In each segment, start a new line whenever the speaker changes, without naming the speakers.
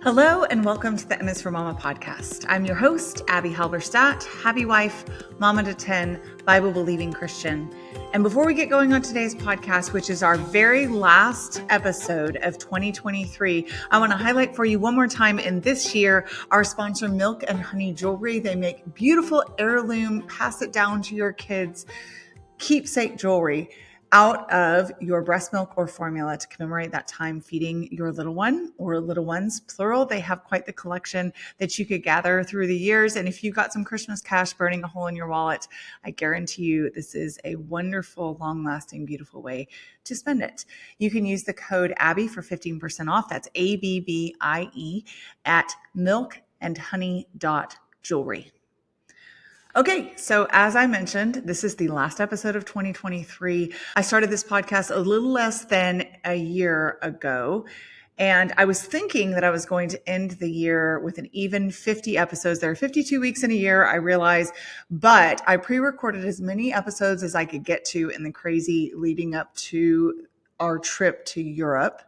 Hello and welcome to the M is for Mama podcast. I'm your host, Abby Halberstadt, happy wife, mama to 10, Bible-believing Christian. And before we get going on today's podcast, which is our very last episode of 2023, I want to highlight for you one more time in this year, our sponsor, Milk and Honey Jewelry. They make beautiful heirloom, pass it down to your kids, keepsake jewelry out of your breast milk or formula to commemorate that time feeding your little one or little ones, plural. They have quite the collection that you could gather through the years. And if you got some Christmas cash burning a hole in your wallet, I guarantee you this is a wonderful, long-lasting, beautiful way to spend it. You can use the code Abby for 15% off. That's ABBIE at milkandhoney.jewelry. Okay, so as I mentioned, this is the last episode of 2023. I started this podcast a little less than a year ago, and I was thinking that I was going to end the year with an even 50 episodes. There are 52 weeks in a year, I realize, but I pre-recorded as many episodes as I could get to in the crazy leading up to our trip to Europe.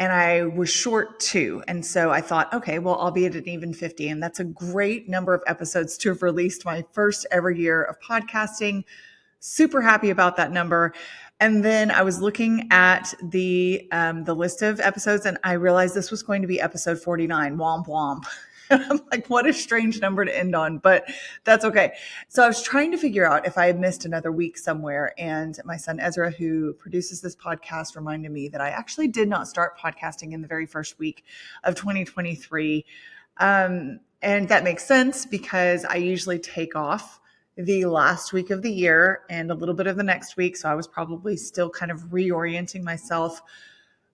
And I was short 2. And so I thought, okay, well, I'll be at an even 50. And that's a great number of episodes to have released my first ever year of podcasting. Super happy about that number. And then I was looking at the list of episodes and I realized this was going to be episode 49. Womp womp. I'm like, what a strange number to end on, but that's okay. So I was trying to figure out if I had missed another week somewhere. And my son Ezra, who produces this podcast, reminded me that I actually did not start podcasting in the very first week of 2023. And that makes sense because I usually take off the last week of the year and a little bit of the next week. So I was probably still kind of reorienting myself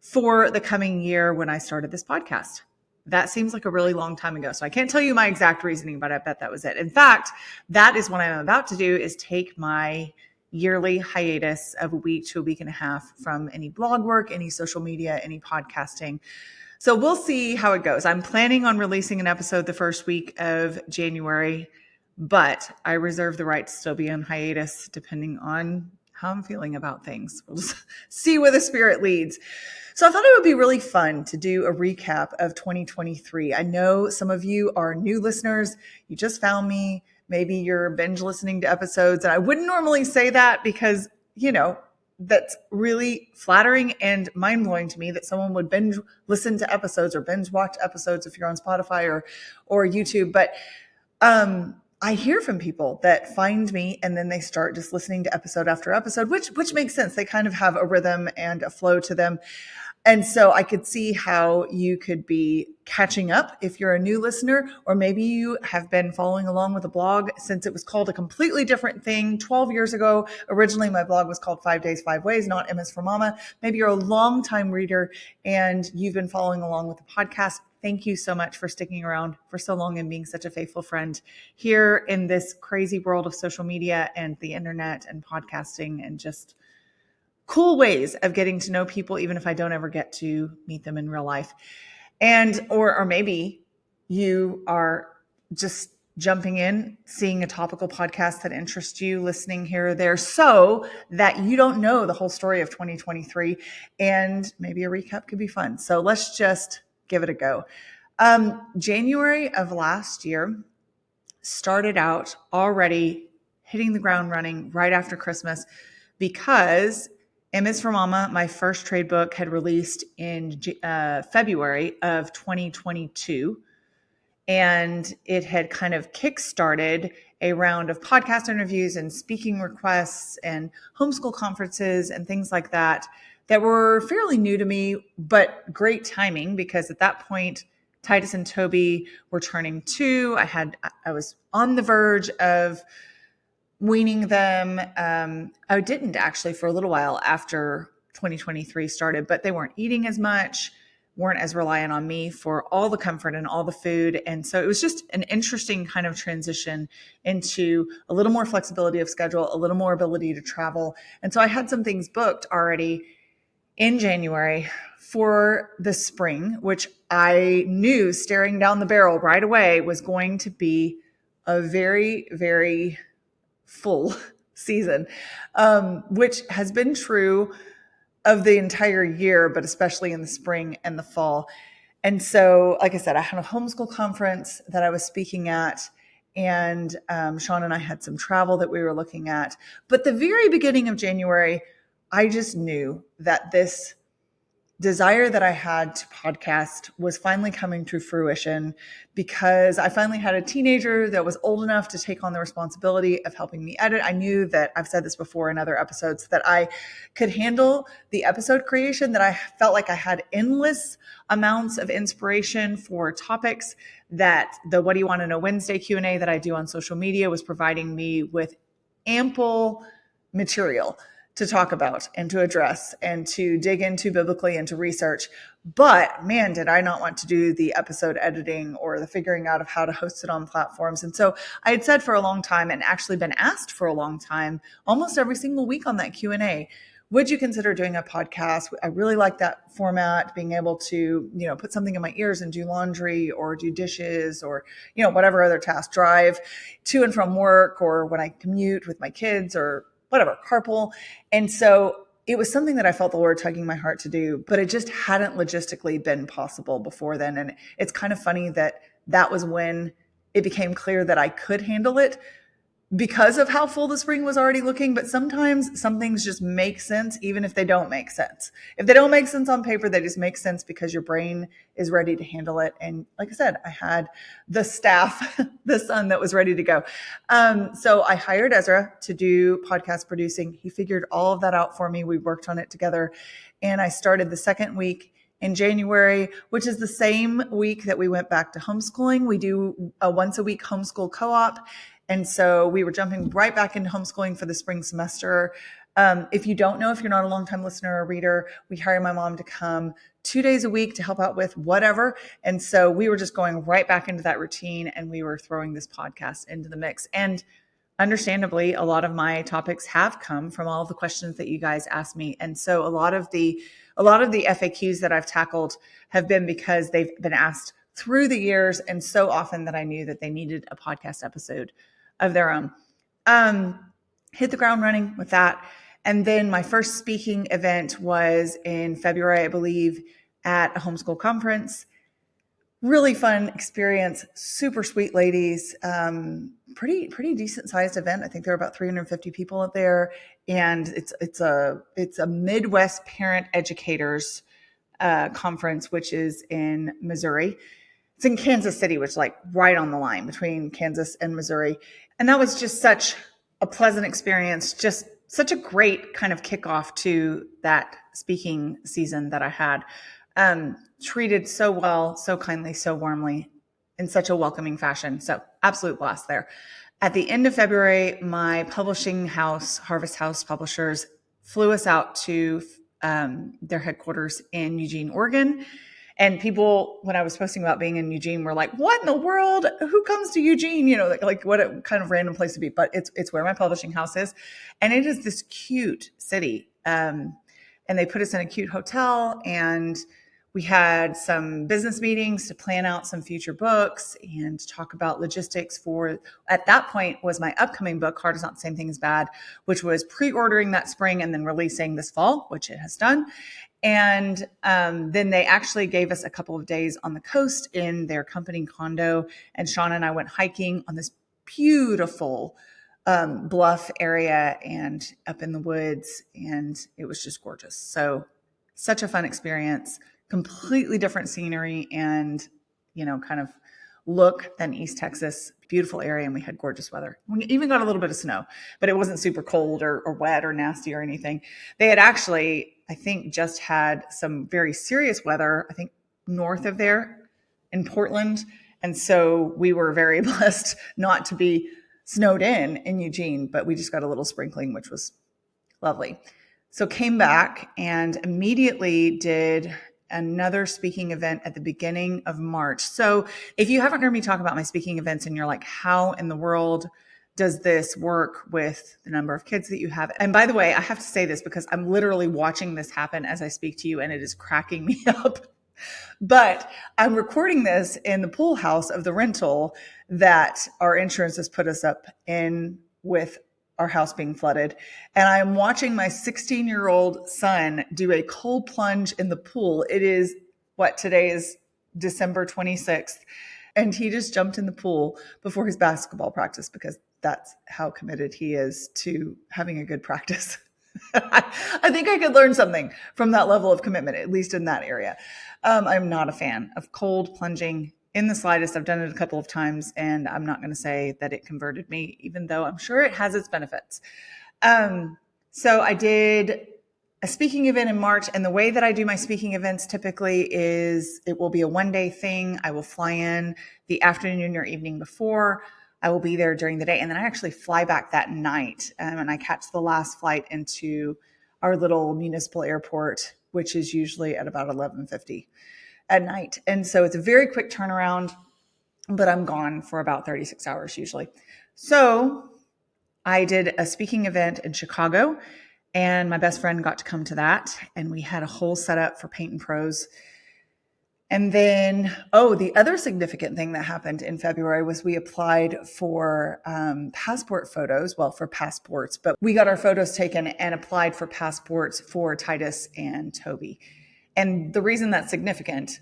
for the coming year when I started this podcast. That seems like a really long time ago. So I can't tell you my exact reasoning, but I bet that was it. In fact, that is what I'm about to do is take my yearly hiatus of a week to a week and a half from any blog work, any social media, any podcasting. So we'll see how it goes. I'm planning on releasing an episode the first week of January, but I reserve the right to still be on hiatus depending on how I'm feeling about things. We'll just see where the spirit leads. So I thought it would be really fun to do a recap of 2023. I know some of you are new listeners. You just found me. Maybe you're binge listening to episodes. And I wouldn't normally say that because, that's really flattering and mind-blowing to me that someone would binge listen to episodes or binge watch episodes if you're on Spotify or YouTube. But I hear from people that find me and then they start just listening to episode after episode, which makes sense. They kind of have a rhythm and a flow to them. And so I could see how you could be catching up if you're a new listener, or maybe you have been following along with a blog since it was called a completely different thing 12 years ago. Originally, my blog was called 5 Days, 5 Ways, not M is for Mama. Maybe you're a longtime reader and you've been following along with the podcast. Thank you so much for sticking around for so long and being such a faithful friend here in this crazy world of social media and the internet and podcasting and just cool ways of getting to know people, even if I don't ever get to meet them in real life. And, or maybe you are just jumping in, seeing a topical podcast that interests you, listening here or there so that you don't know the whole story of 2023 and maybe a recap could be fun. So let's just give it a go. January of last year started out already hitting the ground running right after Christmas because M is for Mama, my first trade book, had released in February of 2022. And it had kind of kickstarted a round of podcast interviews and speaking requests and homeschool conferences and things like that were fairly new to me, but great timing because at that point, Titus and Toby were turning 2. I was on the verge of weaning them. I didn't actually for a little while after 2023 started, but they weren't eating as much, weren't as reliant on me for all the comfort and all the food. And so it was just an interesting kind of transition into a little more flexibility of schedule, a little more ability to travel. And so I had some things booked already in January for the spring, which I knew staring down the barrel right away was going to be a very, very full season, which has been true of the entire year, but especially in the spring and the fall. And so, like I said, I had a homeschool conference that I was speaking at, and Sean and I had some travel that we were looking at. But the very beginning of January, I just knew that this desire that I had to podcast was finally coming to fruition, because I finally had a teenager that was old enough to take on the responsibility of helping me edit. I knew that, I've said this before in other episodes, that I could handle the episode creation, that I felt like I had endless amounts of inspiration for topics, that the What Do You Want to Know Wednesday Q&A that I do on social media was providing me with ample material to talk about and to address and to dig into biblically and to research. But man, did I not want to do the episode editing or the figuring out of how to host it on platforms. And so I had said for a long time, and actually been asked for a long time, almost every single week on that Q&A, would you consider doing a podcast? I really like that format, being able to, put something in my ears and do laundry or do dishes or, whatever other task, drive to and from work, or when I commute with my kids, or whatever, carpool. And so it was something that I felt the Lord tugging my heart to do, but it just hadn't logistically been possible before then. And it's kind of funny that that was when it became clear that I could handle it, because of how full the spring was already looking. But sometimes some things just make sense, even if they don't make sense. If they don't make sense on paper, they just make sense because your brain is ready to handle it. And like I said, I had the staff, the son that was ready to go. So I hired Ezra to do podcast producing. He figured all of that out for me. We worked on it together. And I started the second week in January, which is the same week that we went back to homeschooling. We do a once a week homeschool co-op. And so we were jumping right back into homeschooling for the spring semester. If you don't know, if you're not a longtime listener or reader, we hired my mom to come 2 days a week to help out with whatever. And so we were just going right back into that routine, and we were throwing this podcast into the mix. And understandably, a lot of my topics have come from all of the questions that you guys asked me. And so a lot of the FAQs that I've tackled have been because they've been asked through the years, and so often that I knew that they needed a podcast episode of their own. Hit the ground running with that. And then my first speaking event was in February, I believe, at a homeschool conference. Really fun experience, super sweet ladies, pretty decent sized event. I think there are about 350 people up there. And it's a Midwest parent educators conference, which is in Missouri. It's in Kansas City, which is like right on the line between Kansas and Missouri. And that was just such a pleasant experience, just such a great kind of kickoff to that speaking season that I had. Treated so well, so kindly, so warmly, in such a welcoming fashion. So absolute blast there. At the end of February, my publishing house, Harvest House Publishers, flew us out to their headquarters in Eugene, Oregon. And people, when I was posting about being in Eugene, were like, what in the world? Who comes to Eugene? Like what a kind of random place to be. But it's where my publishing house is. And it is this cute city. And they put us in a cute hotel, and we had some business meetings to plan out some future books and talk about logistics for, at that point, was my upcoming book, Hard Is Not the Same Thing as Bad, which was pre-ordering that spring and then releasing this fall, which it has done. And then they actually gave us a couple of days on the coast in their company condo. And Sean and I went hiking on this beautiful bluff area and up in the woods. And it was just gorgeous. So such a fun experience, completely different scenery and, kind of look than East Texas. Beautiful area. And we had gorgeous weather. We even got a little bit of snow, but it wasn't super cold or wet or nasty or anything. They had actually, I think, just had some very serious weather, I think, north of there in Portland. And so we were very blessed not to be snowed in Eugene, but we just got a little sprinkling, which was lovely. So came back and immediately did another speaking event at the beginning of March. So if you haven't heard me talk about my speaking events and you're like, how in the world does this work with the number of kids that you have? And by the way, I have to say this because I'm literally watching this happen as I speak to you, and it is cracking me up. But I'm recording this in the pool house of the rental that our insurance has put us up in, with our house being flooded. And I'm watching my 16-year-old son do a cold plunge in the pool. It is today is December 26th. And he just jumped in the pool before his basketball practice because that's how committed he is to having a good practice. I think I could learn something from that level of commitment, at least in that area. I'm not a fan of cold plunging in the slightest. I've done it a couple of times, and I'm not going to say that it converted me, even though I'm sure it has its benefits. So I did a speaking event in March, and the way that I do my speaking events typically is it will be a one-day thing. I will fly in the afternoon or evening before. I will be there during the day, and then I actually fly back that night, and I catch the last flight into our little municipal airport, which is usually at about 11:50 at night. And so it's a very quick turnaround, but I'm gone for about 36 hours usually. So I did a speaking event in Chicago, and my best friend got to come to that, and we had a whole setup for Paint and Pros. And then, the other significant thing that happened in February was we applied for passport photos, well, for passports, but we got our photos taken and applied for passports for Titus and Toby. And the reason that's significant,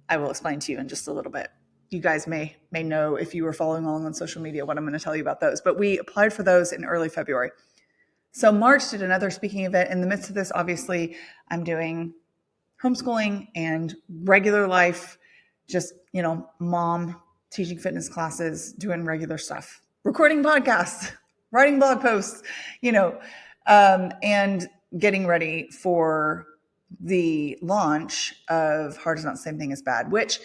I will explain to you in just a little bit. You guys may know if you were following along on social media what I'm going to tell you about those, but we applied for those in early February. So March did another speaking event. In the midst of this, obviously, I'm doing homeschooling and regular life, just, mom, teaching fitness classes, doing regular stuff, recording podcasts, writing blog posts, and getting ready for the launch of Hard is Not the Same Thing as Bad, which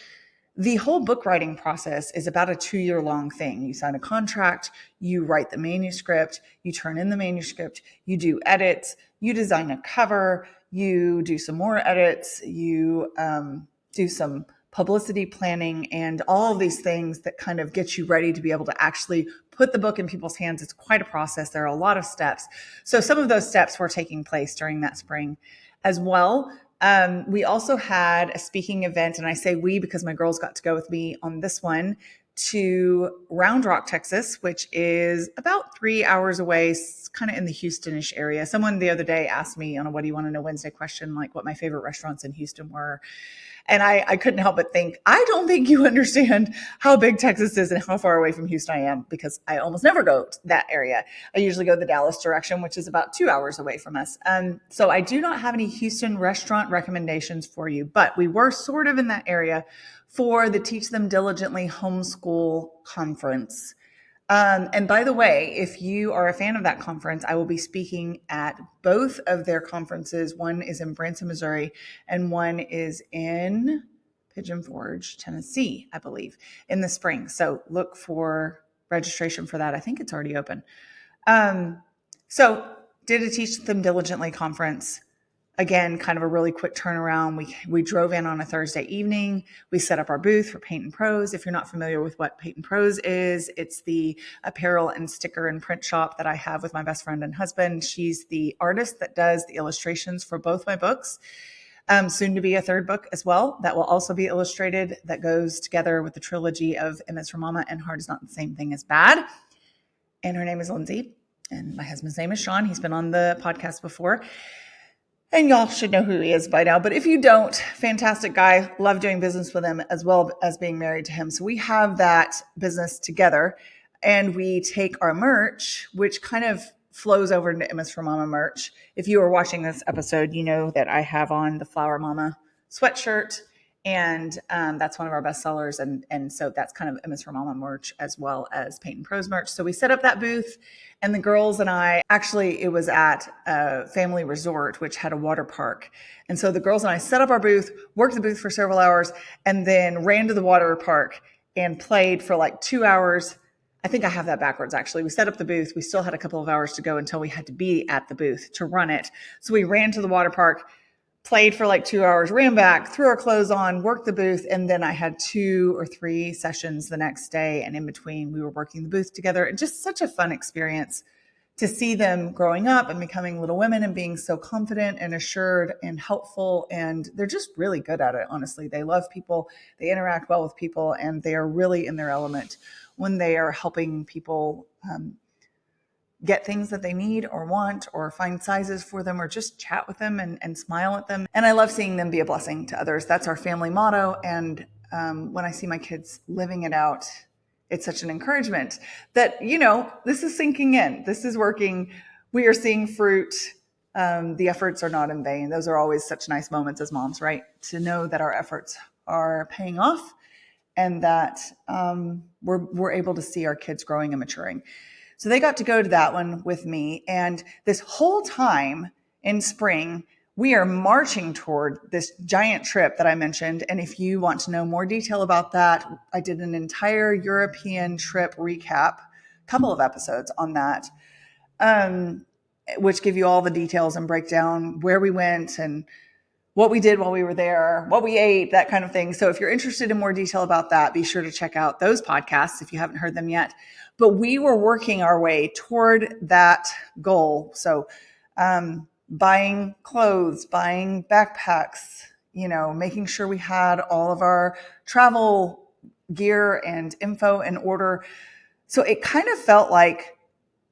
the whole book writing process is about a 2-year long thing. You sign a contract, you write the manuscript, you turn in the manuscript, you do edits, you design a cover, you do some more edits, you do some publicity planning, and all of these things that kind of get you ready to be able to actually put the book in people's hands. It's quite a process. There are a lot of steps. So some of those steps were taking place during that spring as well. We also had a speaking event, and I say we because my girls got to go with me on this one, to Round Rock, Texas, which is about 3 hours away, kind of in the Houstonish area. Someone the other day asked me on a "What do you want to know Wednesday" question, like what my favorite restaurants in Houston were. And I couldn't help but think, I don't think you understand how big Texas is and how far away from Houston I am, because I almost never go to that area. I usually go the Dallas direction, which is about 2 hours away from us. So I do not have any Houston restaurant recommendations for you, but we were sort of in that area for the Teach Them Diligently Homeschool Conference. And by the way, if you are a fan of that conference, I will be speaking at both of their conferences. One is in Branson, Missouri, and one is in Pigeon Forge, Tennessee, I believe, in the spring. So look for registration for that. I think it's already open. So did a Teach Them Diligently conference. Again, kind of a really quick turnaround. We drove in on a Thursday evening. We set up our booth for Paint and Pros. If you're not familiar with what Paint and Pros is, it's the apparel and sticker and print shop that I have with my best friend and husband. She's the artist that does the illustrations for both my books. Soon to be a third book as well that will also be illustrated, that goes together with the trilogy of M is for Mama and Hard is Not the Same Thing as Bad. And her name is Lindsay, and my husband's name is Sean. He's been on the podcast before. And y'all should know who he is by now. But if you don't, fantastic guy. Love doing business with him as well as being married to him. So we have that business together, and we take our merch, which kind of flows over into MS for Mama merch. If you are watching this episode, you know that I have on the Flower Mama sweatshirt, and that's one of our best sellers. And so that's kind of MS for Mama merch as well as Paint and Pros merch. So we set up that booth, and the girls and I, actually it was at a family resort, which had a water park. And so the girls and I set up our booth, worked the booth for several hours, and then ran to the water park and played for like 2 hours. I think I have that backwards, actually. We set up the booth. We still had a couple of hours to go until we had to be at the booth to run it. So we ran to the water park, played for like 2 hours, ran back, threw our clothes on, worked the booth, and then I had 2 or 3 sessions the next day. And in between, we were working the booth together. And just such a fun experience to see them growing up and becoming little women and being so confident and assured and helpful. And they're just really good at it, honestly. They love people, they interact well with people, and they are really in their element when they are helping people get things that they need or want, or find sizes for them, or just chat with them and smile at them. And I love seeing them be a blessing to others. That's our family motto. And when I see my kids living it out, it's such an encouragement that, this is sinking in. This is working. We are seeing fruit. The efforts are not in vain. Those are always such nice moments as moms, right? To know that our efforts are paying off and that we're able to see our kids growing and maturing. So they got to go to that one with me. And this whole time in spring, we are marching toward this giant trip that I mentioned. And if you want to know more detail about that, I did an entire European trip recap, a couple of episodes on that, which give you all the details and break down where we went and what we did while we were there, what we ate, that kind of thing. So if you're interested in more detail about that, be sure to check out those podcasts if you haven't heard them yet. But we were working our way toward that goal. So buying clothes, buying backpacks, making sure we had all of our travel gear and info in order. So it kind of felt like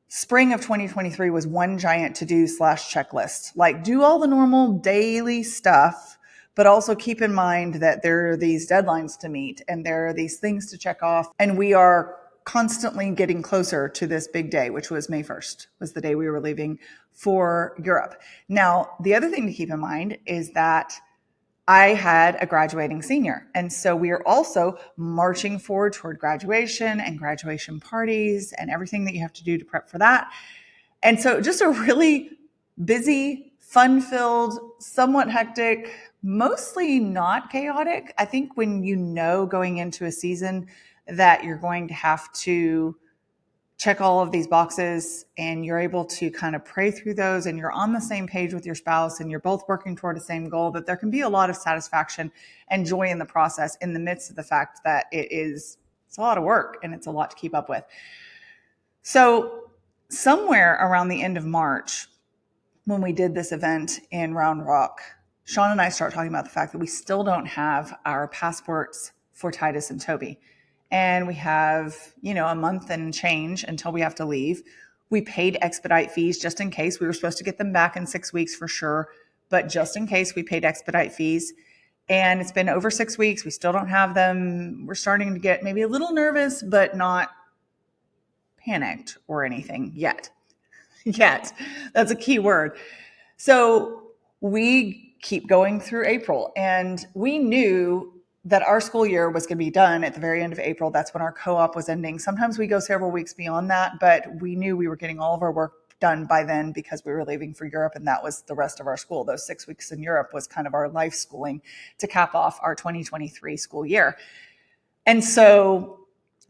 spring of 2023 was one giant to-do / checklist. Like, do all the normal daily stuff, but also keep in mind that there are these deadlines to meet and there are these things to check off. And we are constantly getting closer to this big day, which was May 1st, was the day we were leaving for Europe. Now, the other thing to keep in mind is that I had a graduating senior. And so we are also marching forward toward graduation and graduation parties and everything that you have to do to prep for that. And so just a really busy, fun-filled, somewhat hectic, mostly not chaotic. I think when going into a season that you're going to have to check all of these boxes and you're able to kind of pray through those and you're on the same page with your spouse and you're both working toward the same goal, that there can be a lot of satisfaction and joy in the process in the midst of the fact that it's a lot of work and it's a lot to keep up with. So somewhere around the end of March, when we did this event in Round Rock, Sean and I start talking about the fact that we still don't have our passports for Titus and Toby. And we have, a month and change until we have to leave. We paid expedite fees just in case. We were supposed to get them back in 6 weeks for sure, but just in case, we paid expedite fees. And it's been over 6 weeks. We still don't have them. We're starting to get maybe a little nervous, but not panicked or anything yet. Yet. That's a key word. So we keep going through April, and we knew that our school year was going to be done at the very end of April. That's when our co-op was ending. Sometimes we go several weeks beyond that, but we knew we were getting all of our work done by then because we were leaving for Europe, and that was the rest of our school. Those 6 weeks in Europe was kind of our life schooling to cap off our 2023 school year. And so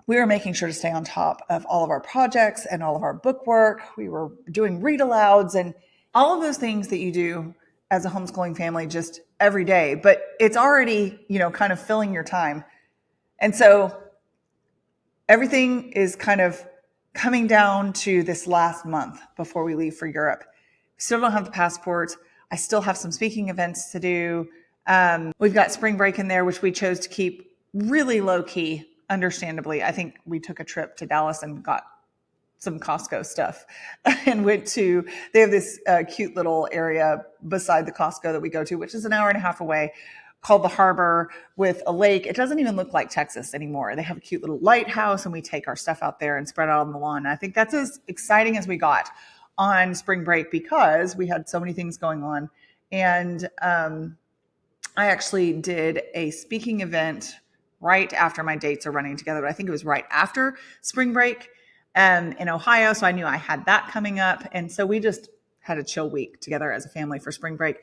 we were making sure to stay on top of all of our projects and all of our book work. We were doing read alouds and all of those things that you do as a homeschooling family just every day, but it's already, kind of filling your time. And so everything is kind of coming down to this last month before we leave for Europe. We still don't have the passports. I still have some speaking events to do. We've got spring break in there, which we chose to keep really low key, understandably. I think we took a trip to Dallas and got some Costco stuff and they have this cute little area beside the Costco that we go to, which is an hour and a half away, called the Harbor, with a lake. It doesn't even look like Texas anymore. They have a cute little lighthouse and we take our stuff out there and spread out on the lawn. And I think that's as exciting as we got on spring break because we had so many things going on. And I actually did a speaking event right after my dates are running together, but I think it was right after spring break in Ohio. So I knew I had that coming up. And so we just had a chill week together as a family for spring break.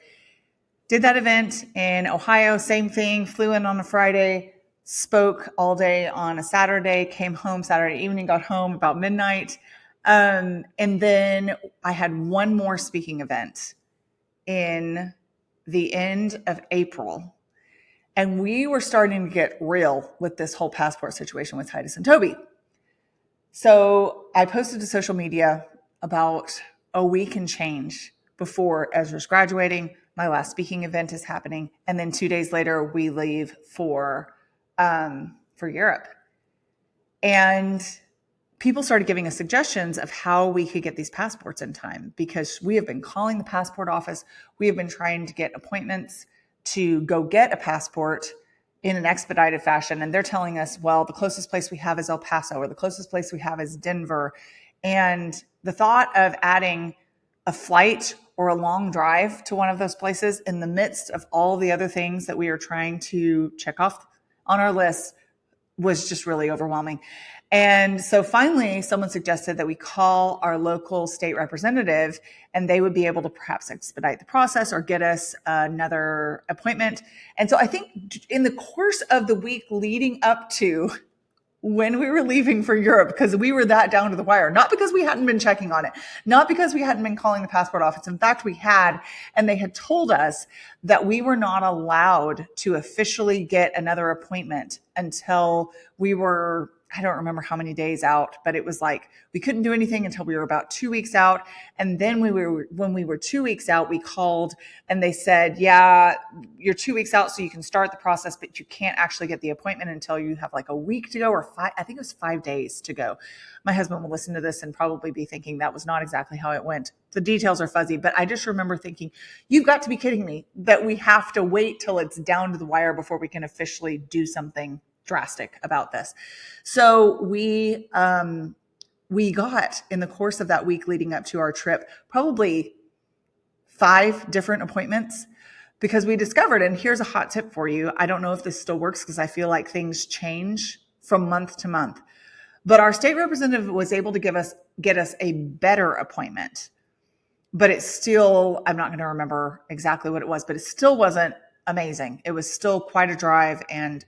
Did that event in Ohio, same thing, flew in on a Friday, spoke all day on a Saturday, came home Saturday evening, got home about midnight. And then I had one more speaking event in the end of April. And we were starting to get real with this whole passport situation with Titus and Toby. So I posted to social media about a week and change before Ezra's graduating. My last speaking event is happening. And then 2 days later, we leave for Europe. And people started giving us suggestions of how we could get these passports in time because we have been calling the passport office. We have been trying to get appointments to go get a passport in an expedited fashion. And they're telling us, well, the closest place we have is El Paso, or the closest place we have is Denver. And the thought of adding a flight or a long drive to one of those places in the midst of all the other things that we are trying to check off on our list was just really overwhelming. And so finally, someone suggested that we call our local state representative, and they would be able to perhaps expedite the process or get us another appointment. And so I think in the course of the week leading up to when we were leaving for Europe, because we were that down to the wire, not because we hadn't been checking on it, not because we hadn't been calling the passport office. In fact, we had, and they had told us that we were not allowed to officially get another appointment until we were, I don't remember how many days out, but it was like we couldn't do anything until we were about 2 weeks out. And then when we were 2 weeks out, we called and they said, yeah, you're 2 weeks out, so you can start the process, but you can't actually get the appointment until you have like a week to go, or I think it was 5 days to go. My husband will listen to this and probably be thinking that was not exactly how it went. The details are fuzzy, but I just remember thinking, you've got to be kidding me that we have to wait till it's down to the wire before we can officially do something drastic about this. So we got, in the course of that week leading up to our trip, probably 5 different appointments, because we discovered, and here's a hot tip for you. I don't know if this still works because I feel like things change from month to month, but our state representative was able to get us a better appointment. But it's still, I'm not going to remember exactly what it was, but it still wasn't amazing. It was still quite a drive and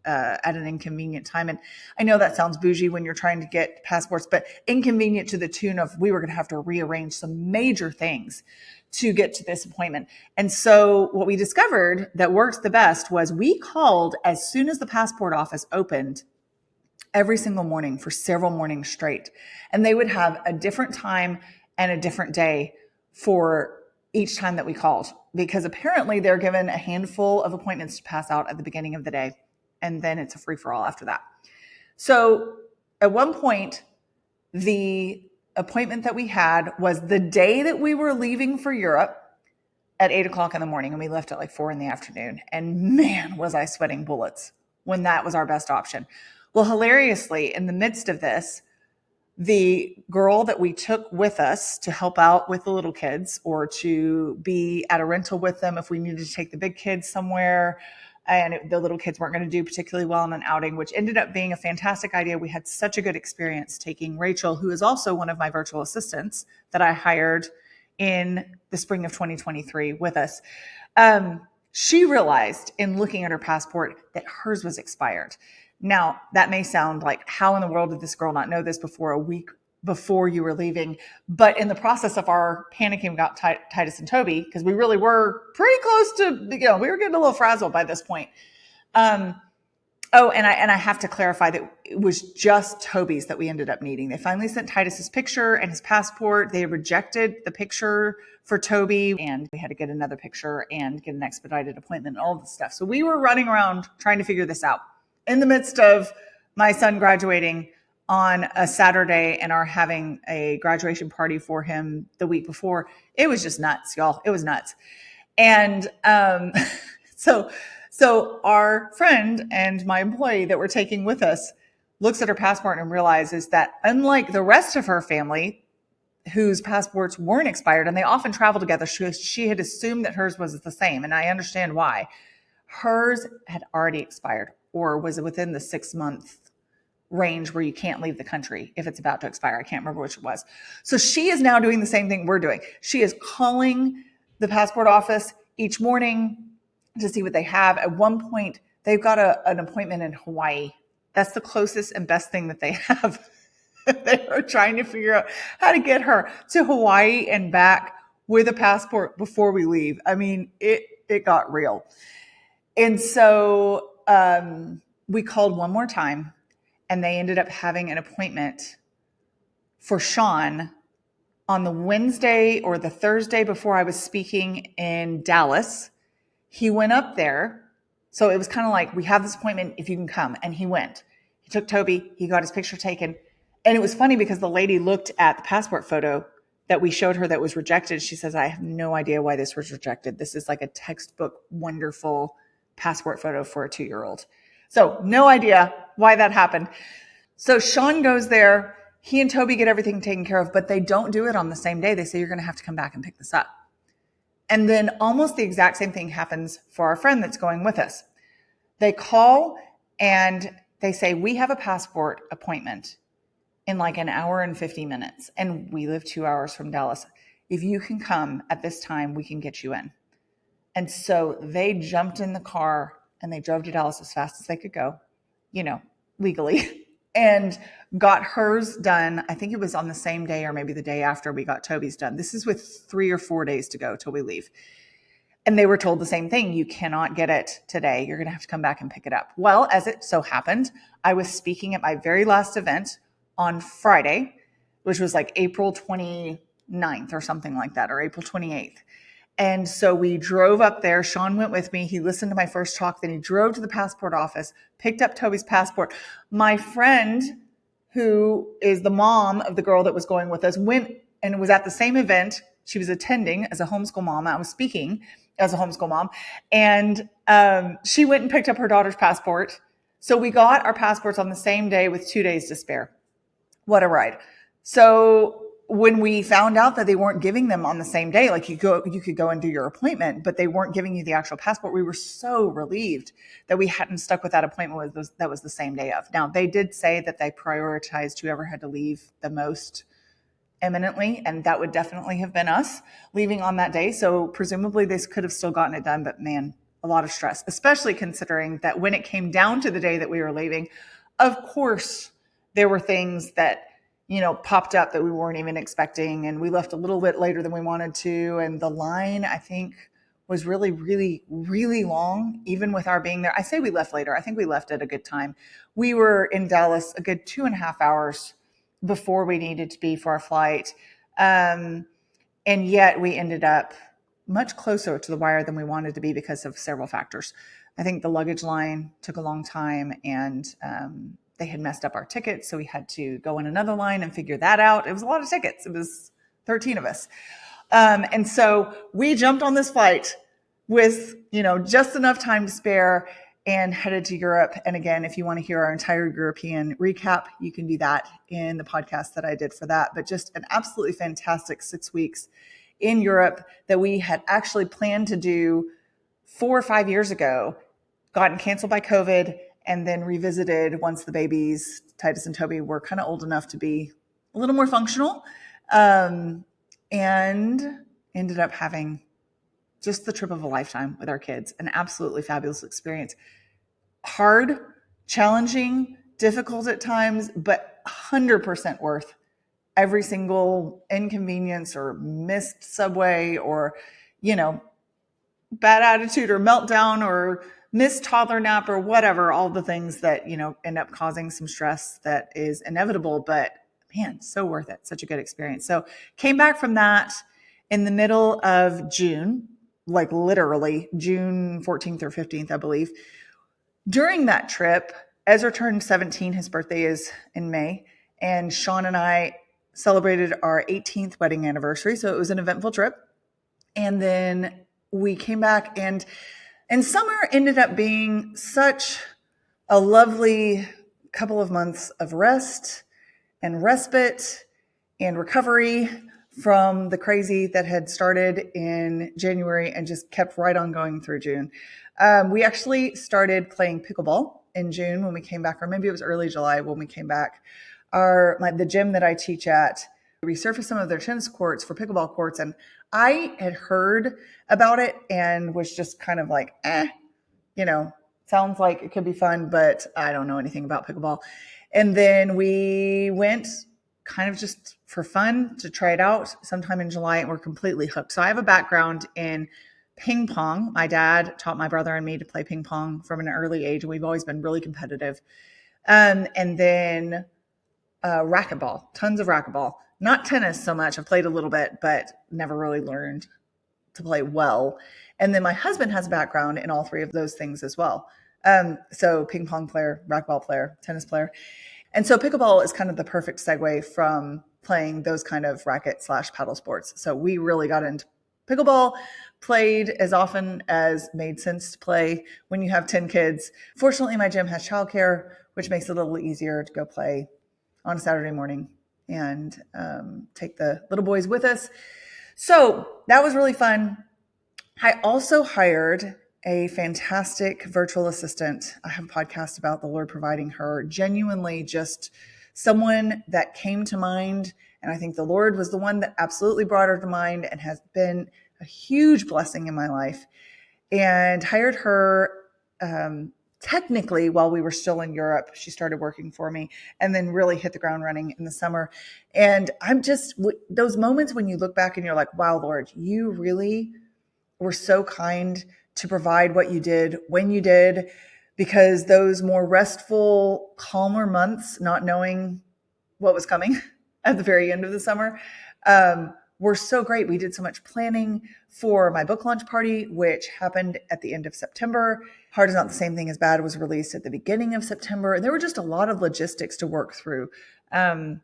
at an inconvenient time. And I know that sounds bougie when you're trying to get passports, but inconvenient to the tune of we were going to have to rearrange some major things to get to this appointment. And so what we discovered that worked the best was we called as soon as the passport office opened every single morning for several mornings straight. And they would have a different time and a different day for each time that we called, because apparently they're given a handful of appointments to pass out at the beginning of the day, and then it's a free-for-all after that. So at one point, the appointment that we had was the day that we were leaving for Europe at 8 o'clock in the morning, and we left at like 4 in the afternoon. And man, was I sweating bullets when that was our best option. Well, hilariously, in the midst of this, the girl that we took with us to help out with the little kids, or to be at a rental with them if we needed to take the big kids somewhere, and the little kids weren't going to do particularly well in an outing, which ended up being a fantastic idea. We had such a good experience taking Rachel, who is also one of my virtual assistants that I hired in the spring of 2023 with us. She realized in looking at her passport that hers was expired. Now, that may sound like, how in the world did this girl not know this before a week before you were leaving? But in the process of our panicking about Titus and Toby, because we really were pretty close to, we were getting a little frazzled by this point. And I have to clarify that it was just Toby's that we ended up needing. They finally sent Titus's picture and his passport. They rejected the picture for Toby, and we had to get another picture and get an expedited appointment and all this stuff. So we were running around trying to figure this out in the midst of my son graduating on a Saturday and our having a graduation party for him the week before. It was just nuts, y'all. It was nuts. And so our friend and my employee that we're taking with us looks at her passport and realizes that, unlike the rest of her family whose passports weren't expired, and they often travel together, she had assumed that hers was the same. And I understand why. Hers had already expired, or was within the 6-month range where you can't leave the country if it's about to expire. I can't remember which it was. So she is now doing the same thing we're doing. She is calling the passport office each morning to see what they have. At one point, they've got an appointment in Hawaii. That's the closest and best thing that they have. They are trying to figure out how to get her to Hawaii and back with a passport before we leave. I mean, it got real. And so we called one more time, and they ended up having an appointment for Sean on the Wednesday or the Thursday before I was speaking in Dallas. He went up there. So it was kind of like, we have this appointment if you can come. And he went. He took Toby. He got his picture taken. And it was funny because the lady looked at the passport photo that we showed her that was rejected. She says, I have no idea why this was rejected. This is like a textbook, wonderful passport photo for a 2-year-old. So no idea why that happened. So Sean goes there. He and Toby get everything taken care of, but they don't do it on the same day. They say, you're going to have to come back and pick this up. And then almost the exact same thing happens for our friend that's going with us. They call and they say, we have a passport appointment in like an hour and 50 minutes. And we live 2 hours from Dallas. If you can come at this time, we can get you in. And so they jumped in the car and they drove to Dallas as fast as they could go, legally, and got hers done. I think it was on the same day or maybe the day after we got Toby's done. This is with 3 or 4 days to go till we leave. And they were told the same thing. You cannot get it today. You're going to have to come back and pick it up. Well, as it so happened, I was speaking at my very last event on Friday, which was like April 29th or something like that, or April 28th. And so we drove up there. Sean went with me. He listened to my first talk. Then he drove to the passport office, picked up Toby's passport. My friend, who is the mom of the girl that was going with us, went and was at the same event. She was attending as a homeschool mom. I was speaking as a homeschool mom. And she went and picked up her daughter's passport. So we got our passports on the same day with 2 days to spare. What a ride. So when we found out that they weren't giving them on the same day, like you could go and do your appointment, but they weren't giving you the actual passport, we were so relieved that we hadn't stuck with that appointment that was the same day of. Now, they did say that they prioritized whoever had to leave the most imminently, and that would definitely have been us leaving on that day. So presumably they could have still gotten it done, but man, a lot of stress, especially considering that when it came down to the day that we were leaving, of course, there were things that popped up that we weren't even expecting. And we left a little bit later than we wanted to. And the line, I think, was really, really, really long, even with our being there. I say we left later. I think we left at a good time. We were in Dallas a good 2.5 hours before we needed to be for our flight. And yet we ended up much closer to the wire than we wanted to be because of several factors. I think the luggage line took a long time, and they had messed up our tickets. So we had to go in another line and figure that out. It was a lot of tickets. It was 13 of us. And so we jumped on this flight with, just enough time to spare and headed to Europe. And again, if you want to hear our entire European recap, you can do that in the podcast that I did for that. But just an absolutely fantastic 6 weeks in Europe that we had actually planned to do 4 or 5 years ago, gotten canceled by COVID, and then revisited once the babies, Titus and Toby, were kind of old enough to be a little more functional, and ended up having just the trip of a lifetime with our kids. An absolutely fabulous experience. Hard, challenging, difficult at times, but 100% worth every single inconvenience or missed subway or, bad attitude or meltdown or missed toddler nap or whatever, all the things that, end up causing some stress that is inevitable, but man, so worth it. Such a good experience. So came back from that in the middle of June, like literally June 14th or 15th, I believe. During that trip, Ezra turned 17. His birthday is in May. And Sean and I celebrated our 18th wedding anniversary. So it was an eventful trip. And then we came back, and summer ended up being such a lovely couple of months of rest and respite and recovery from the crazy that had started in January and just kept right on going through June. We actually started playing pickleball in June when we came back, or maybe it was early July when we came back. The gym that I teach at resurfaced some of their tennis courts for pickleball courts, and I had heard about it and was just kind of like, sounds like it could be fun, but I don't know anything about pickleball. And then we went kind of just for fun to try it out sometime in July, and we're completely hooked. So I have a background in ping pong. My dad taught my brother and me to play ping pong from an early age, and we've always been really competitive. And then racquetball, tons of racquetball. Not tennis so much. I've played a little bit, but never really learned to play well. And then my husband has a background in all three of those things as well. So ping pong player, racquetball player, tennis player. And so pickleball is kind of the perfect segue from playing those kind of racket/paddle sports. So we really got into pickleball, played as often as made sense to play when you have 10 kids. Fortunately, my gym has childcare, which makes it a little easier to go play on a Saturday morning and take the little boys with us. So that was really fun. I also hired a fantastic virtual assistant. I have a podcast about the Lord providing her, genuinely just someone that came to mind. And I think the Lord was the one that absolutely brought her to mind and has been a huge blessing in my life. And hired her technically while we were still in Europe. She started working for me and then really hit the ground running in the summer. And I'm just, those moments when you look back and you're like, wow, Lord, you really were so kind to provide what you did when you did, because those more restful, calmer months, not knowing what was coming at the very end of the summer, were so great. We did so much planning for my book launch party, which happened at the end of September. Hard is Not the Same Thing as Bad was released at the beginning of September. And there were just a lot of logistics to work through. Vendors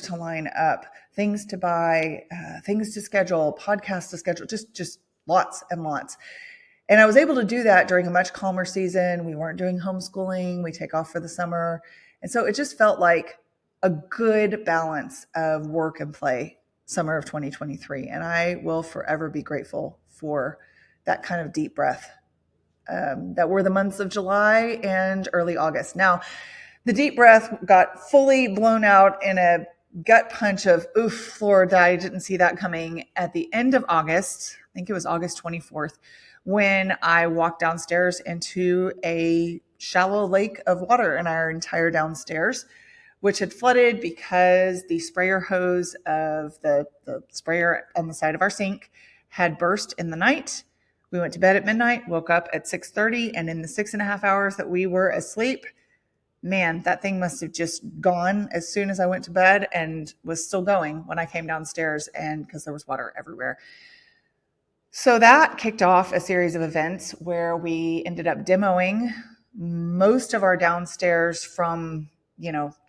to line up, things to buy, things to schedule, podcasts to schedule, just lots and lots. And I was able to do that during a much calmer season. We weren't doing homeschooling. We take off for the summer. And so it just felt like a good balance of work and play summer of 2023. And I will forever be grateful for that kind of deep breath that were the months of July and early August. Now, the deep breath got fully blown out in a gut punch of, oof, Lord, I didn't see that coming at the end of August. I think it was August 24th, when I walked downstairs into a shallow lake of water in our entire downstairs, which had flooded because the sprayer hose of the sprayer on the side of our sink had burst in the night. We went to bed at midnight, woke up at 6:30, and in the 6.5 hours that we were asleep, man, that thing must have just gone as soon as I went to bed and was still going when I came downstairs, and because there was water everywhere. So that kicked off a series of events where we ended up demoing most of our downstairs from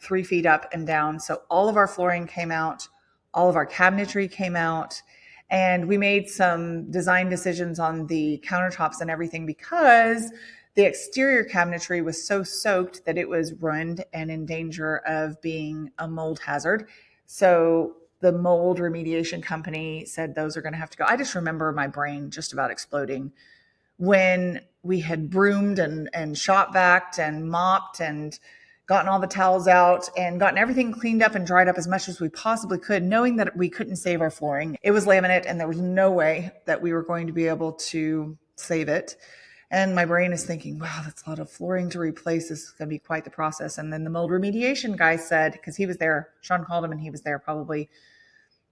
3 feet up and down. So all of our flooring came out, all of our cabinetry came out, and we made some design decisions on the countertops and everything because the exterior cabinetry was so soaked that it was ruined and in danger of being a mold hazard. So the mold remediation company said those are going to have to go. I just remember my brain just about exploding when we had broomed and shop vacked and mopped and gotten all the towels out and gotten everything cleaned up and dried up as much as we possibly could, knowing that we couldn't save our flooring. It was laminate and there was no way that we were going to be able to save it. And my brain is thinking, wow, that's a lot of flooring to replace. This is going to be quite the process. And then the mold remediation guy said, because he was there, Sean called him and he was there probably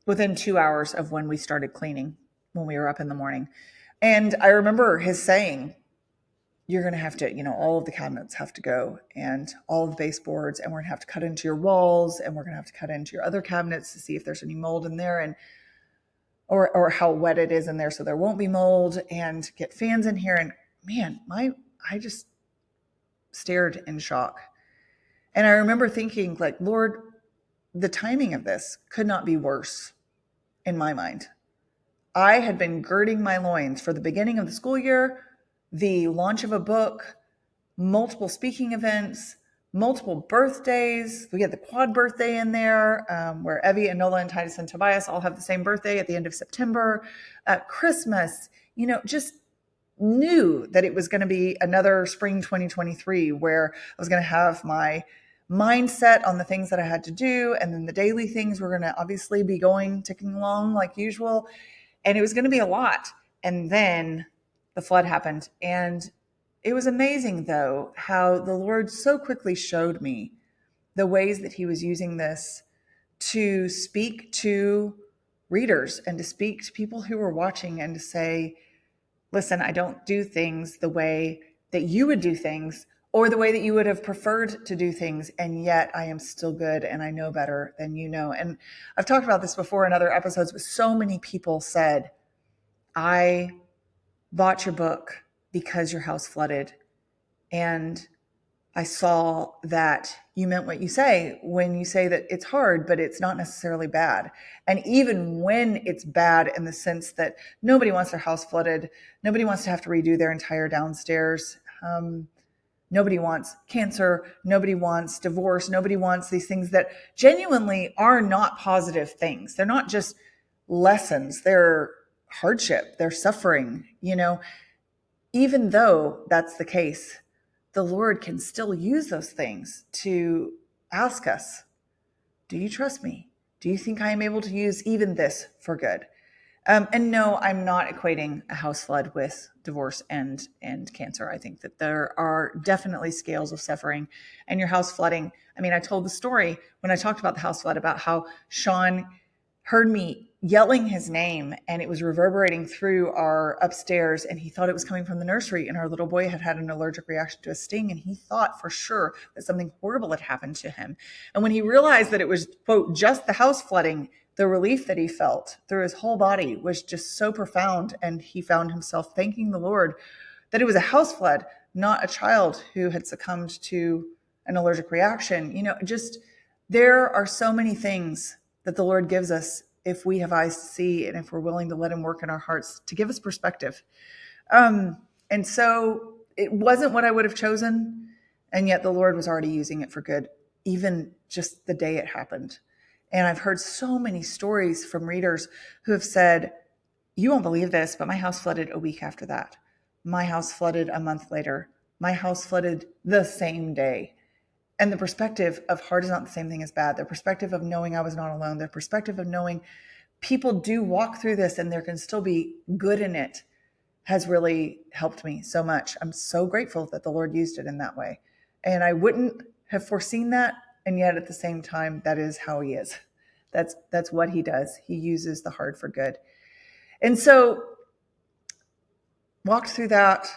within 2 hours of when we started cleaning, when we were up in the morning. And I remember his saying, you're going to have to, all of the cabinets have to go and all of the baseboards, and we're going to have to cut into your walls, and we're going to have to cut into your other cabinets to see if there's any mold in there, and or how wet it is in there so there won't be mold, and get fans in here. And man, I just stared in shock. And I remember thinking, like, Lord, the timing of this could not be worse in my mind. I had been girding my loins for the beginning of the school year, the launch of a book, multiple speaking events, multiple birthdays. We had the quad birthday in there, where Evie and Nola and Titus and Tobias all have the same birthday at the end of September. Christmas, just knew that it was going to be another spring 2023 where I was going to have my mindset on the things that I had to do. And then the daily things were going to obviously be ticking along like usual. And it was going to be a lot. And then the flood happened. And it was amazing, though, how the Lord so quickly showed me the ways that he was using this to speak to readers and to speak to people who were watching and to say, listen, I don't do things the way that you would do things or the way that you would have preferred to do things. And yet I am still good and I know better than you know. And I've talked about this before in other episodes, but so many people said, I bought your book because your house flooded. And I saw that you meant what you say when you say that it's hard, but it's not necessarily bad. And even when it's bad in the sense that nobody wants their house flooded, nobody wants to have to redo their entire downstairs. Nobody wants cancer. Nobody wants divorce. Nobody wants these things that genuinely are not positive things. They're not just lessons. They're hardship. They're suffering. Even though that's the case, the Lord can still use those things to ask us, do you trust me? Do you think I am able to use even this for good? And no, I'm not equating a house flood with divorce and cancer. I think that there are definitely scales of suffering, and your house flooding. I mean, I told the story when I talked about the house flood about how Sean heard me yelling his name, and it was reverberating through our upstairs, and he thought it was coming from the nursery, and our little boy had had an allergic reaction to a sting, and he thought for sure that something horrible had happened to him. And when he realized that it was, quote, just the house flooding, the relief that he felt through his whole body was just so profound. And he found himself thanking the Lord that it was a house flood, not a child who had succumbed to an allergic reaction. Just there are so many things that the Lord gives us if we have eyes to see and if we're willing to let him work in our hearts to give us perspective. And so it wasn't what I would have chosen. And yet the Lord was already using it for good, even just the day it happened. And I've heard so many stories from readers who have said, you won't believe this, but my house flooded a week after that. My house flooded a month later. My house flooded the same day. And the perspective of hard is not the same thing as bad. The perspective of knowing I was not alone. The perspective of knowing people do walk through this and there can still be good in it has really helped me so much. I'm so grateful that the Lord used it in that way. And I wouldn't have foreseen that. And yet at the same time, that is how he is. That's what he does. He uses the hard for good. And so walked through that,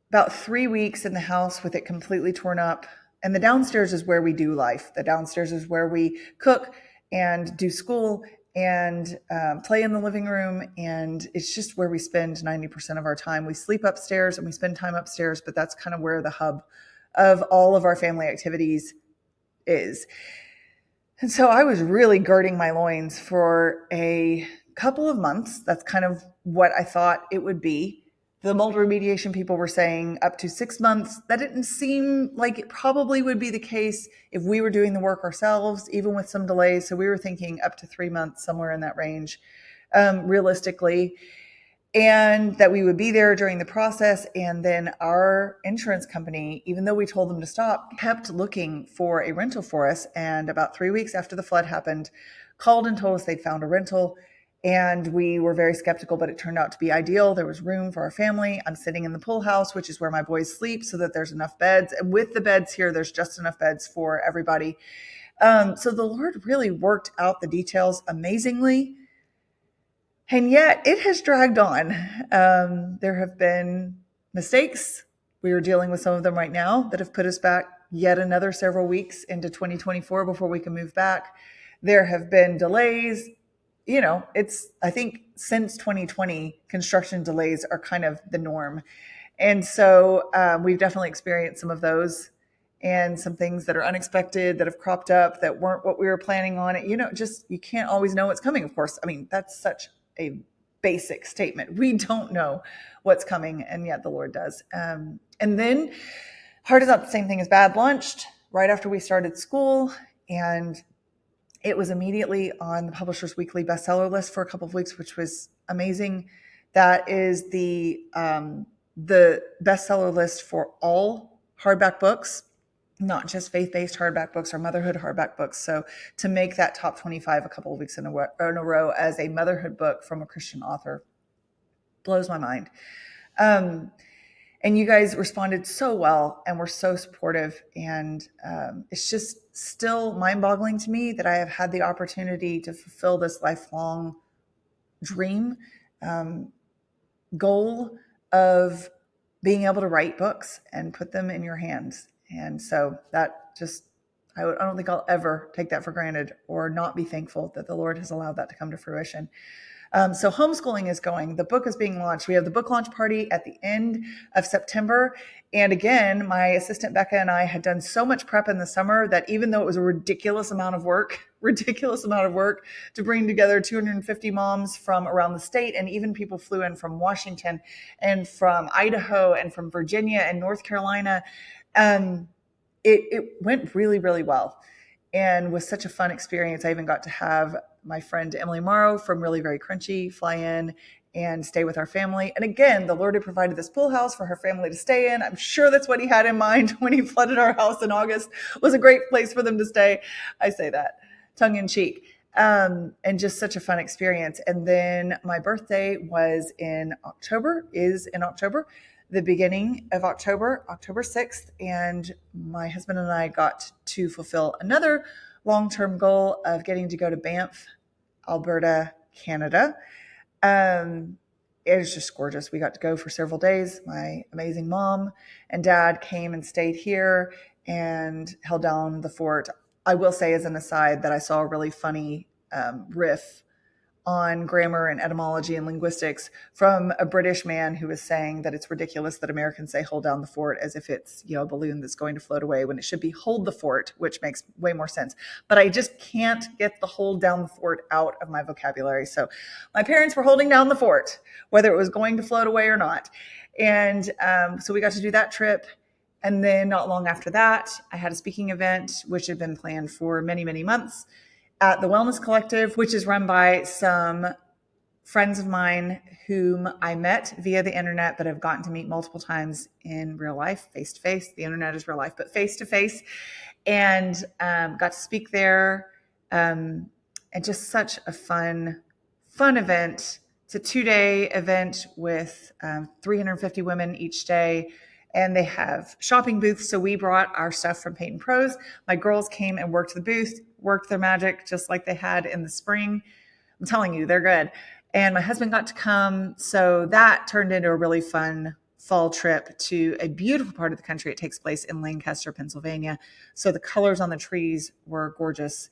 about 3 weeks in the house with it completely torn up. And the downstairs is where we do life. The downstairs is where we cook and do school and play in the living room. And it's just where we spend 90% of our time. We sleep upstairs and we spend time upstairs, but that's kind of where the hub of all of our family activities is. And so I was really girding my loins for a couple of months. That's kind of what I thought it would be. The mold remediation people were saying up to 6 months. That didn't seem like it probably would be the case if we were doing the work ourselves, even with some delays. So we were thinking up to 3 months, somewhere in that range, realistically, and that we would be there during the process. And then our insurance company, even though we told them to stop, kept looking for a rental for us. And about 3 weeks after the flood happened, called and told us they'd found a rental. And we were very skeptical, but it turned out to be ideal. There was room for our family. I'm sitting in the pool house, which is where my boys sleep, so that there's enough beds. And with the beds here, there's just enough beds for everybody. So the Lord really worked out the details amazingly. And yet it has dragged on. There have been mistakes. We are dealing with some of them right now that have put us back yet another several weeks into 2024 before we can move back. There have been delays. I think since 2020, construction delays are kind of the norm. And so we've definitely experienced some of those and some things that are unexpected that have cropped up that weren't what we were planning on. You can't always know what's coming, of course. I mean, that's such a basic statement. We don't know what's coming, and yet the Lord does. And then hard is not the same thing as bad launched right after we started school, and it was immediately on the Publishers Weekly bestseller list for a couple of weeks, which was amazing. That is the bestseller list for all hardback books, not just faith-based hardback books or motherhood hardback books. So to make that top 25 a couple of weeks in a row as a motherhood book from a Christian author blows my mind. And you guys responded so well and were so supportive. And it's just still mind-boggling to me that I have had the opportunity to fulfill this lifelong dream, goal of being able to write books and put them in your hands. And so that just, I don't think I'll ever take that for granted or not be thankful that the Lord has allowed that to come to fruition. So homeschooling is going. The book is being launched. We have the book launch party at the end of September. And again, my assistant Becca and I had done so much prep in the summer that even though it was a ridiculous amount of work to bring together 250 moms from around the state, and even people flew in from Washington and from Idaho and from Virginia and North Carolina. It went really, really well and was such a fun experience. I even got to have my friend Emily Morrow from Really Very Crunchy fly in and stay with our family. And again, the Lord had provided this pool house for her family to stay in. I'm sure that's what he had in mind when he flooded our house in August. It was a great place for them to stay. I say that tongue in cheek. And just such a fun experience. And then my birthday is in October, the beginning of October 6th. And my husband and I got to fulfill another long-term goal of getting to go to Banff, Alberta, Canada. It was just gorgeous. We got to go for several days. My amazing mom and dad came and stayed here and held down the fort. I will say as an aside that I saw a really funny riff on grammar and etymology and linguistics from a British man who was saying that it's ridiculous that Americans say hold down the fort as if it's, a balloon that's going to float away, when it should be hold the fort, which makes way more sense. But I just can't get the hold down the fort out of my vocabulary. So my parents were holding down the fort, whether it was going to float away or not. And so we got to do that trip. And then not long after that, I had a speaking event, which had been planned for many, many months, at the Wellness Collective, which is run by some friends of mine whom I met via the internet, but have gotten to meet multiple times in real life, face to face. The internet is real life, but face to face, and got to speak there. And just such a fun event. It's a 2-day event with 350 women each day. And they have shopping booths. So we brought our stuff from Peyton Pros. My girls came and worked the booth, worked their magic just like they had in the spring. I'm telling you, they're good. And my husband got to come. So that turned into a really fun fall trip to a beautiful part of the country. It takes place in Lancaster, Pennsylvania. So the colors on the trees were gorgeous.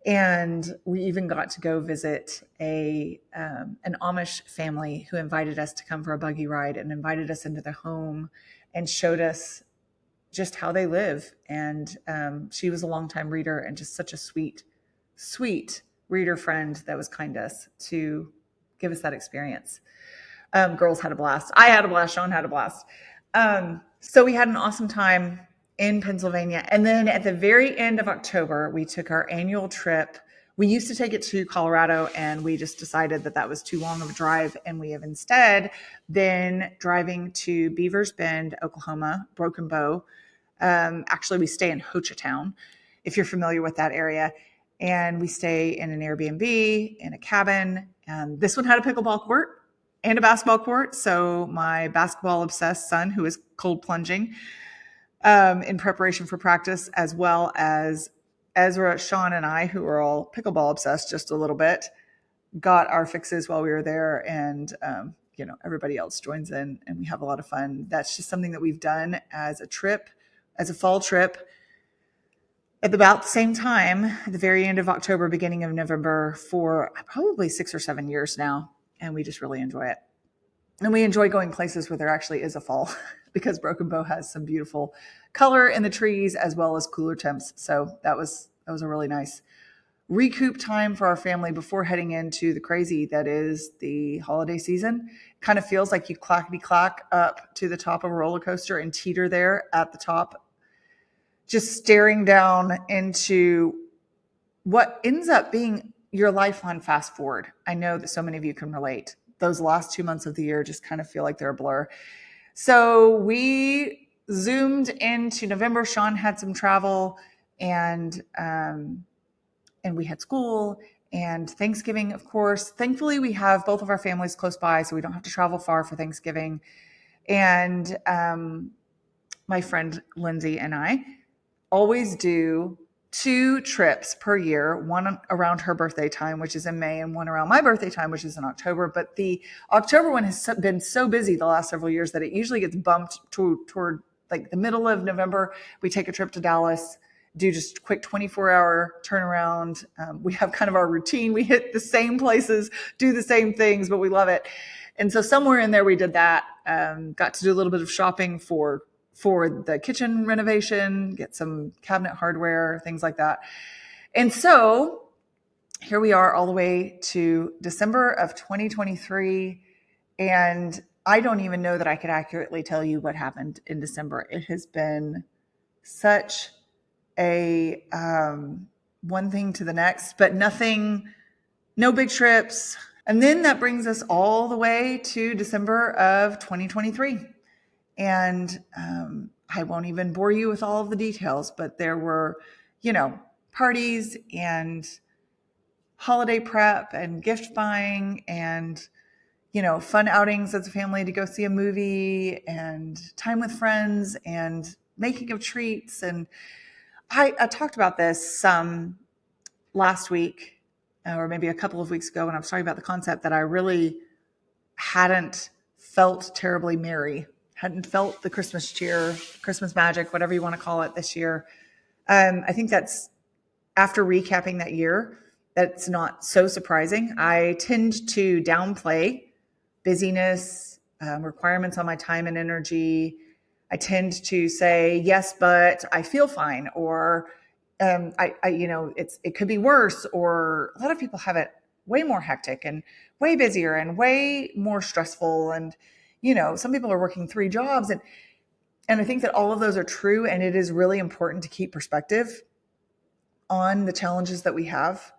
And we even got to go visit an Amish family who invited us to come for a buggy ride and invited us into their home and showed us just how they live. And she was a longtime reader and just such a sweet, sweet reader friend that was kind to us to give us that experience. Girls had a blast. I had a blast. Sean had a blast. So we had an awesome time in Pennsylvania. And then at the very end of October, we took our annual trip. We used to take it to Colorado, and we just decided that that was too long of a drive. And we have instead been driving to Beavers Bend, Oklahoma, Broken Bow. Actually, we stay in Hochatown, if you're familiar with that area. And we stay in an Airbnb, in a cabin. This one had a pickleball court and a basketball court. So my basketball obsessed son, who is cold plunging in preparation for practice, as well as Ezra, Sean, and I, who are all pickleball obsessed just a little bit, got our fixes while we were there. And, everybody else joins in and we have a lot of fun. That's just something that we've done as a trip, as a fall trip, at about the same time, at the very end of October, beginning of November, for probably 6 or 7 years now. And we just really enjoy it. And we enjoy going places where there actually is a fall because Broken Bow has some beautiful color in the trees as well as cooler temps. So that was a really nice recoup time for our family before heading into the crazy that is the holiday season. Kind of feels like you clackety-clack up to the top of a roller coaster and teeter there at the top, just staring down into what ends up being your lifeline fast forward. I know that so many of you can relate. Those last 2 months of the year just kind of feel like they're a blur. So we zoomed into November. Sean had some travel, and we had school and Thanksgiving, of course. Thankfully, we have both of our families close by, so we don't have to travel far for Thanksgiving. And my friend Lindsay and I always do 2 trips per year, one around her birthday time, which is in May, and one around my birthday time, which is in October. But the October one has been so busy the last several years that it usually gets bumped toward like the middle of November. We take a trip to Dallas. do just a quick 24-hour turnaround. We have kind of our routine. We hit the same places, do the same things, but we love it. And so somewhere in there we did that. Got to do a little bit of shopping for the kitchen renovation, get some cabinet hardware, things like that. And so here we are all the way to December of 2023. And I don't even know that I could accurately tell you what happened in December. It has been such a one thing to the next, but nothing, no big trips. And then that brings us all the way to December of 2023. And I won't even bore you with all of the details, but there were, parties and holiday prep and gift buying and, fun outings as a family to go see a movie and time with friends and making of treats. And I talked about this last week or maybe a couple of weeks ago when I was talking about the concept that I really hadn't felt terribly merry, hadn't felt the Christmas cheer, Christmas magic, whatever you want to call it this year. I think that's after recapping that year, that's not so surprising. I tend to downplay busyness, requirements on my time and energy. I tend to say, yes, but I feel fine, or it could be worse, or a lot of people have it way more hectic and way busier and way more stressful. And, some people are working 3 jobs. And I think that all of those are true. And it is really important to keep perspective on the challenges that we have.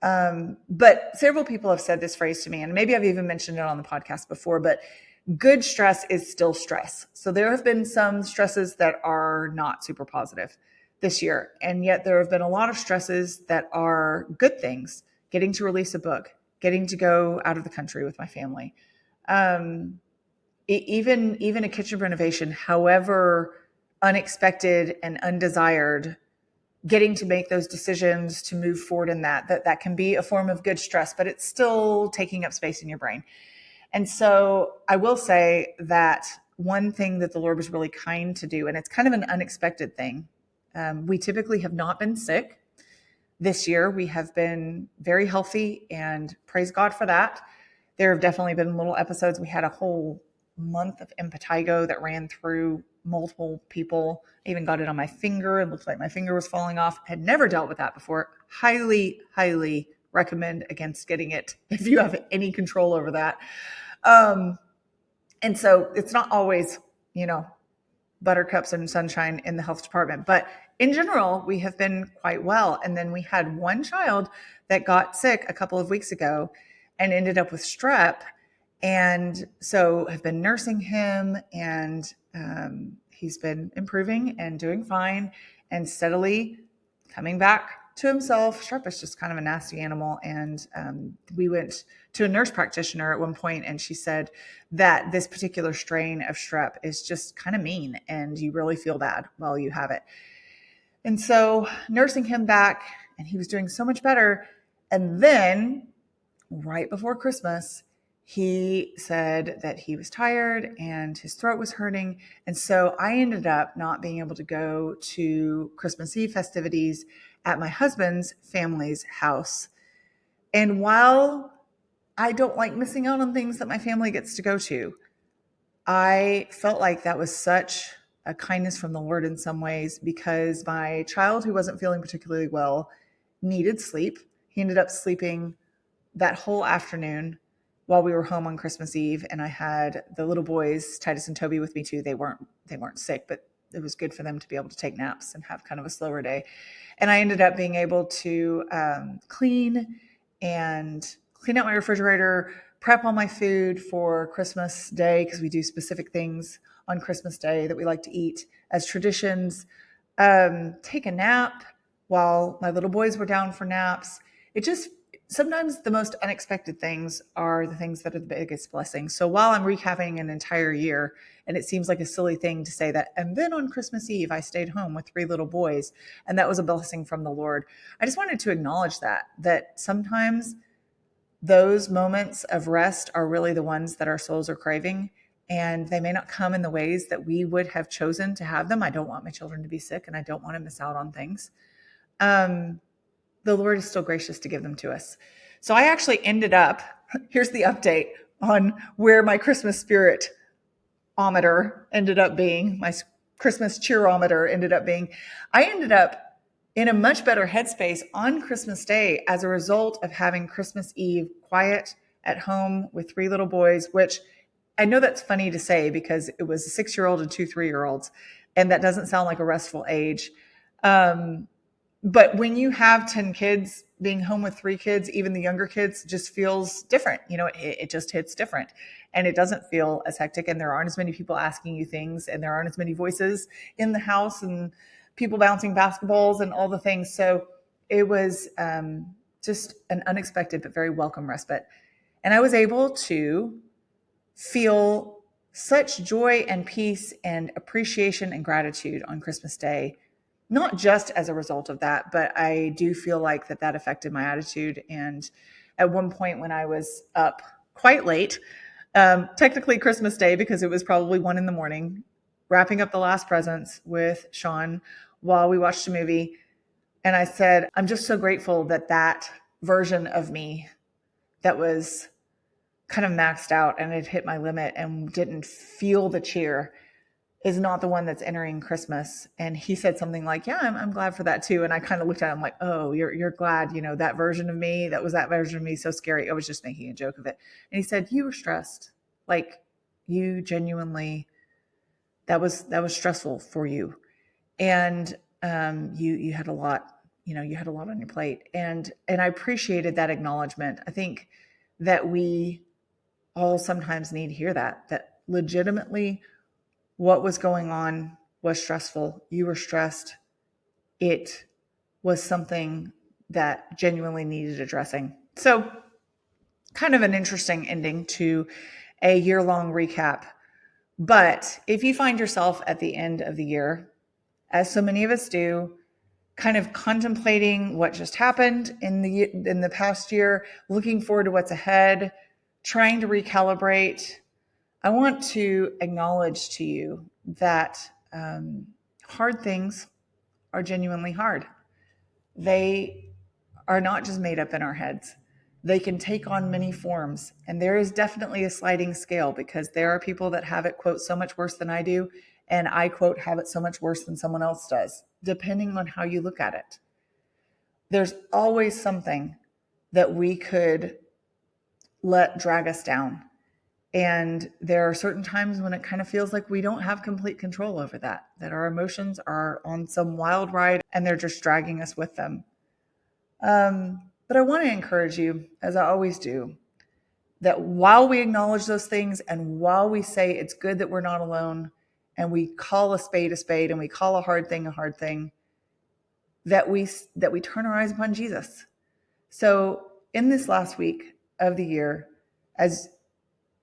But several people have said this phrase to me, and maybe I've even mentioned it on the podcast before, but good stress is still stress. So there have been some stresses that are not super positive this year. And yet there have been a lot of stresses that are good things. Getting to release a book, getting to go out of the country with my family. Even a kitchen renovation, however unexpected and undesired, getting to make those decisions to move forward in that can be a form of good stress, but it's still taking up space in your brain. And so I will say that one thing that the Lord was really kind to do, and it's kind of an unexpected thing. We typically have not been sick. This year, we have been very healthy, and praise God for that. There have definitely been little episodes. We had a whole month of impetigo that ran through multiple people. I even got it on my finger and looked like my finger was falling off. Had never dealt with that before. Highly, highly recommend against getting it if you have any control over that. And so it's not always, buttercups and sunshine in the health department, but in general, we have been quite well. And then we had one child that got sick a couple of weeks ago and ended up with strep. And so I've been nursing him, and he's been improving and doing fine and steadily coming back to himself. Strep is just kind of a nasty animal. And we went to a nurse practitioner at one point, and she said that this particular strain of strep is just kind of mean, and you really feel bad while you have it. And so nursing him back, and he was doing so much better. And then right before Christmas, he said that he was tired and his throat was hurting. And so I ended up not being able to go to Christmas Eve festivities at my husband's family's house. And while I don't like missing out on things that my family gets to go to, I felt like that was such a kindness from the Lord in some ways, because my child, who wasn't feeling particularly well, needed sleep. He ended up sleeping that whole afternoon while we were home on Christmas Eve. And I had the little boys, Titus and Toby, with me too. They weren't sick, but it was good for them to be able to take naps and have kind of a slower day. And I ended up being able to clean out my refrigerator, prep all my food for Christmas Day, because we do specific things on Christmas Day that we like to eat as traditions, take a nap while my little boys were down for naps. Sometimes the most unexpected things are the things that are the biggest blessings. So while I'm recapping an entire year, and it seems like a silly thing to say that, and then on Christmas Eve, I stayed home with 3 little boys, and that was a blessing from the Lord. I just wanted to acknowledge that sometimes those moments of rest are really the ones that our souls are craving. and they may not come in the ways that we would have chosen to have them. I don't want my children to be sick, and I don't want to miss out on things. The Lord is still gracious to give them to us. So I actually ended up, here's the update on where my Christmas spiritometer ended up being, my Christmas cheerometer ended up being. I ended up in a much better headspace on Christmas Day as a result of having Christmas Eve quiet at home with 3 little boys, which I know that's funny to say because it was a 6-year-old and 2 3-year-olds, and that doesn't sound like a restful age. But when you have 10 kids, being home with 3 kids, even the younger kids, just feels different. It just hits different, and it doesn't feel as hectic, and there aren't as many people asking you things, and there aren't as many voices in the house and people bouncing basketballs and all the things. So it was just an unexpected but very welcome respite. And I was able to feel such joy and peace and appreciation and gratitude on Christmas Day, not just as a result of that, but I do feel like that affected my attitude. And at one point when I was up quite late, technically Christmas Day, because it was probably 1 a.m, wrapping up the last presents with Sean while we watched a movie. And I said, I'm just so grateful that version of me that was kind of maxed out and it hit my limit and didn't feel the cheer is not the one that's entering Christmas. And he said something like, yeah, I'm glad for that too. And I kind of looked at him like, oh, you're glad, that version of me, that version of me, so scary. I was just making a joke of it. And he said, you were stressed. Like, you genuinely, that was stressful for you. And you had a lot, you had a lot on your plate. And I appreciated that acknowledgement. I think that we all sometimes need to hear that legitimately what was going on was stressful. You were stressed. It was something that genuinely needed addressing. So kind of an interesting ending to a year-long recap. But if you find yourself at the end of the year, as so many of us do, kind of contemplating what just happened in the past year, looking forward to what's ahead, trying to recalibrate, I want to acknowledge to you that hard things are genuinely hard. They are not just made up in our heads. They can take on many forms. And there is definitely a sliding scale because there are people that have it, quote, so much worse than I do. And I, quote, have it so much worse than someone else does, depending on how you look at it. There's always something that we could let drag us down. And there are certain times when it kind of feels like we don't have complete control over that our emotions are on some wild ride and they're just dragging us with them. But I want to encourage you, as I always do, that while we acknowledge those things and while we say it's good that we're not alone and we call a spade and we call a hard thing, that we turn our eyes upon Jesus. So in this last week of the year, as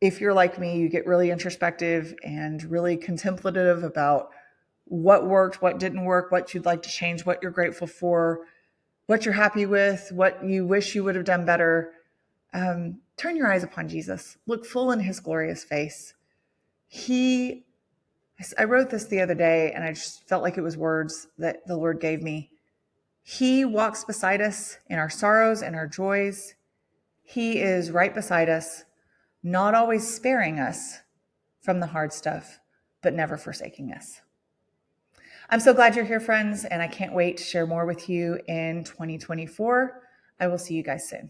if you're like me, you get really introspective and really contemplative about what worked, what didn't work, what you'd like to change, what you're grateful for, what you're happy with, what you wish you would have done better. Turn your eyes upon Jesus. Look full in his glorious face. I wrote this the other day and I just felt like it was words that the Lord gave me. He walks beside us in our sorrows and our joys. He is right beside us, not always sparing us from the hard stuff, but never forsaking us. I'm so glad you're here, friends, and I can't wait to share more with you in 2024. I will see you guys soon.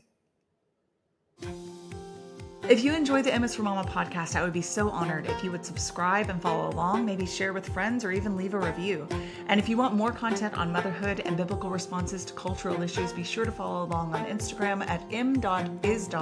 If you enjoy the MS for Mama podcast, I would be so honored if you would subscribe and follow along, maybe share with friends or even leave a review. And if you want more content on motherhood and biblical responses to cultural issues, be sure to follow along on Instagram at m.is.for.mama.